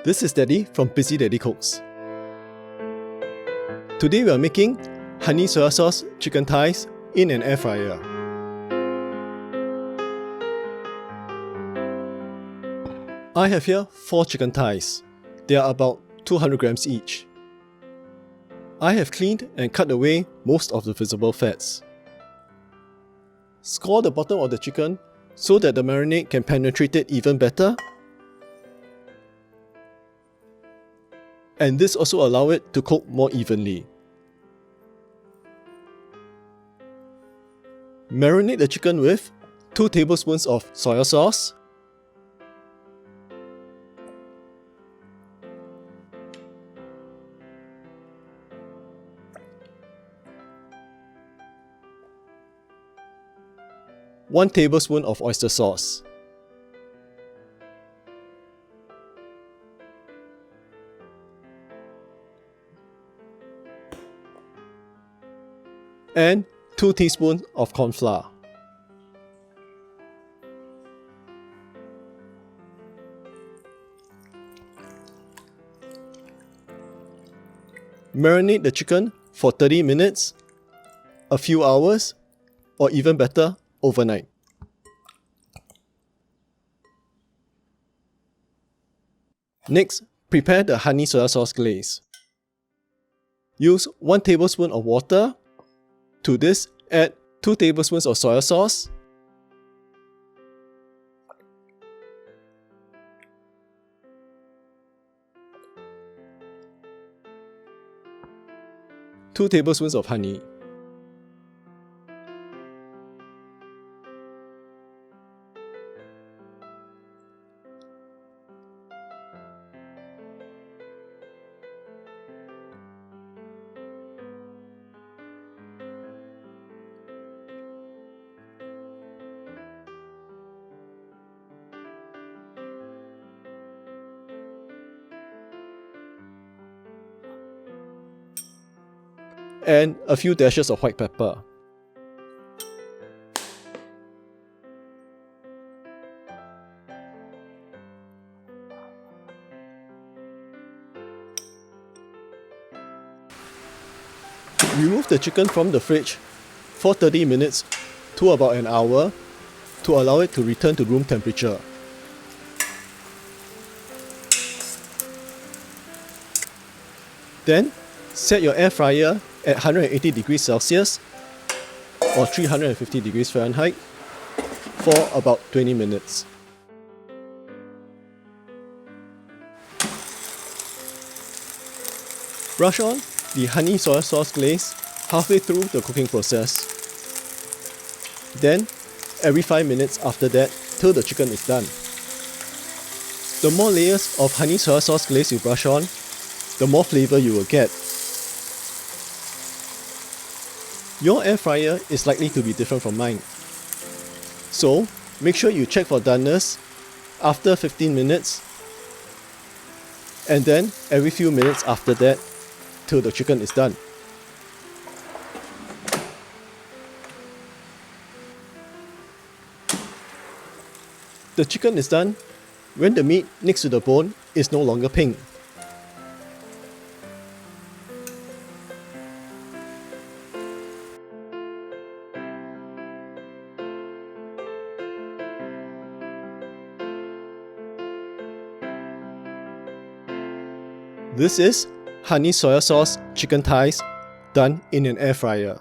This is Daddy from Busy Daddy Cooks. Today we are making honey soya sauce chicken thighs in an air fryer. I have here 4 chicken thighs. They are about 200 grams each. I have cleaned and cut away most of the visible fats. Score the bottom of the chicken so that the marinade can penetrate it even better. And this also allows it to cook more evenly. Marinate the chicken with 2 tablespoons of soya sauce, one tablespoon of oyster sauce, and 2 teaspoons of cornflour. Marinate the chicken for 30 minutes, a few hours, or even better, overnight. Next, prepare the honey soya sauce glaze. Use 1 tablespoon of water. To this, add 2 tablespoons of soya sauce, two tablespoons of honey, and a few dashes of white pepper. Remove the chicken from the fridge for 30 minutes to about an hour to allow it to return to room temperature. Then, set your air fryer at 180 degrees Celsius or 350 degrees Fahrenheit for about 20 minutes. Brush on the honey soya sauce glaze halfway through the cooking process. Then, every 5 minutes after that till the chicken is done. The more layers of honey soya sauce glaze you brush on, the more flavor you will get. Your air fryer is likely to be different from mine. So, make sure you check for doneness after 15 minutes and then every few minutes after that till the chicken is done. The chicken is done when the meat next to the bone is no longer pink. This is honey soya sauce chicken thighs done in an air fryer.